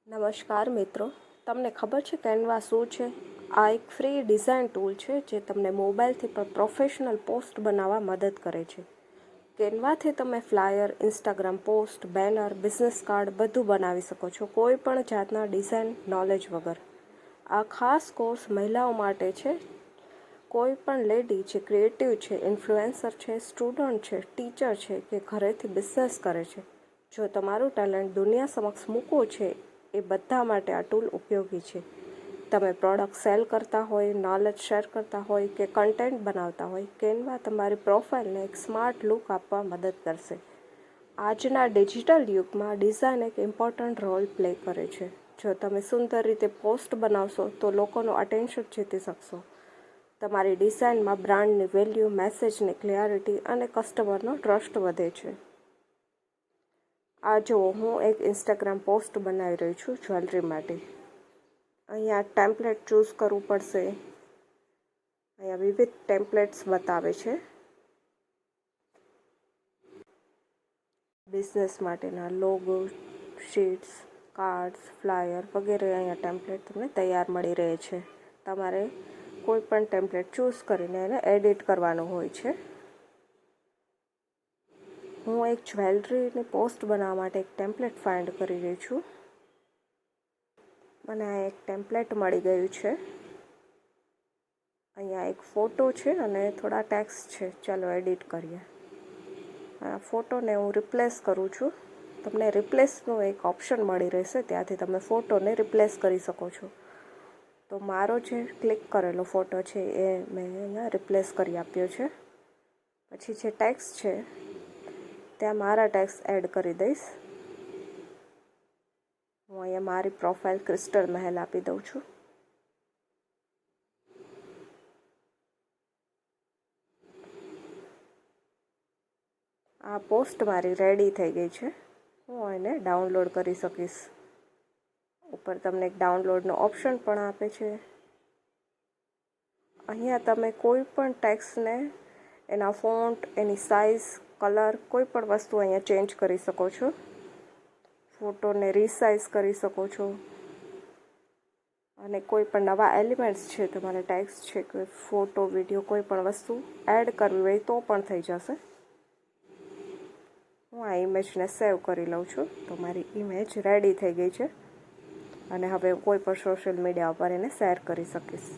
નમસ્કાર મિત્રો, તમને ખબર છે કેનવા શું છે? આ એક ફ્રી ડિઝાઇન ટૂલ છે જે તમને મોબાઈલથી પણ પ્રોફેશનલ પોસ્ટ બનાવવા મદદ કરે છે. કેનવાથી તમે flyer, Instagram post, banner, business card બધું બનાવી શકો છો, કોઈ પણ જાતના ડિઝાઇન નોલેજ વગર. આ ખાસ કોર્સ મહિલાઓ માટે છે. કોઈ પણ લેડી જે ક્રિએટિવ છે, ઇન્ફ્લુએન્સર છે, સ્ટુડન્ટ છે, ટીચર છે કે ઘરેથી બિઝનેસ કરે છે, જો તમારું ટેલેન્ટ દુનિયા સમક્ષ મૂકવું છે, એ બધા માટે આ ટૂલ ઉપયોગી છે. તમે પ્રોડક્ટ સેલ કરતા હોય, નોલેજ શેર કરતા હોય કે કન્ટેન્ટ બનાવતા હોય, કેનવા તમારી પ્રોફાઇલને એક સ્માર્ટ લુક આપવા મદદ કરશે. આજના ડિજિટલ યુગમાં ડિઝાઇન એક ઇમ્પોર્ટન્ટ રોલ પ્લે કરે છે. જો તમે સુંદર રીતે પોસ્ટ બનાવશો તો લોકોનું અટેન્શન જીતી શકશો. તમારી ડિઝાઇનમાં બ્રાન્ડની વેલ્યુ, મેસેજની ક્લિયરિટી અને કસ્ટમરનો ટ્રસ્ટ વધે છે. આ જુઓ, હું એક ઇન્સ્ટાગ્રામ પોસ્ટ બનાવી રહી છું જ્વેલરી માટે. અહીંયા ટેમ્પલેટ ચૂઝ કરવું પડશે. અહીંયા વિવિધ ટેમ્પલેટ્સ બતાવે છે. બિઝનેસ માટેના લોગો, શીટ્સ, કાર્ડ્સ, ફ્લાયર વગેરે અહીંયા ટેમ્પલેટ તમને તૈયાર મળી રહે છે. તમારે કોઈ પણ ટેમ્પલેટ ચૂઝ કરીને એને એડિટ કરવાનું હોય છે. હું એક જ્વેલરીની પોસ્ટ બનાવવા માટે એક ટેમ્પલેટ ફાઇન્ડ કરી રહી છું. મને આ એક ટેમ્પલેટ મળી ગયું છે. અહીંયા એક ફોટો છે અને થોડા ટેક્સ્ટ છે. ચાલો એડિટ કરીએ. આ ફોટોને હું રિપ્લેસ કરું છું. તમને રિપ્લેસનો એક ઓપ્શન મળી રહેશે, ત્યાંથી તમે ફોટોને રિપ્લેસ કરી શકો છો. તો મારો જે ક્લિક કરેલો ફોટો છે એ મેં અહીંયા રિપ્લેસ કરી આપ્યો છે. પછી જે ટેક્સ્ટ છે ત્યાં મારા ટેક્સ્ટ એડ કરી દઈશ. હું અહીંયા મારી પ્રોફાઇલ ક્રિસ્ટલ મહેલ આપી દઉં છું. આ પોસ્ટ મારી રેડી થઈ ગઈ છે. હું એને ડાઉનલોડ કરી શકીશ. ઉપર તમને એક ડાઉનલોડનો ઓપ્શન પણ આપે છે. અહીંયા તમે કોઈ પણ ટેક્સ્ટને એના ફોન્ટ, એની સાઇઝ, કલર, કોઈ પણ વસ્તુ અહીંયા ચેન્જ કરી શકો છો. ફોટોને રીસાઇઝ કરી શકો છો. અને કોઈ પણ નવા એલિમેન્ટ્સ છે, તમારે ટેક્સ્ટ છે કે ફોટો, વિડીયો કોઈ પણ વસ્તુ એડ કરવી હોય તો પણ થઈ જશે. હું આ ઇમેજને સેવ કરી લઉં છું. તો મારી ઇમેજ રેડી થઈ ગઈ છે અને હવે કોઈ પણ સોશિયલ મીડિયા ઉપર એને શેર કરી શકીશ.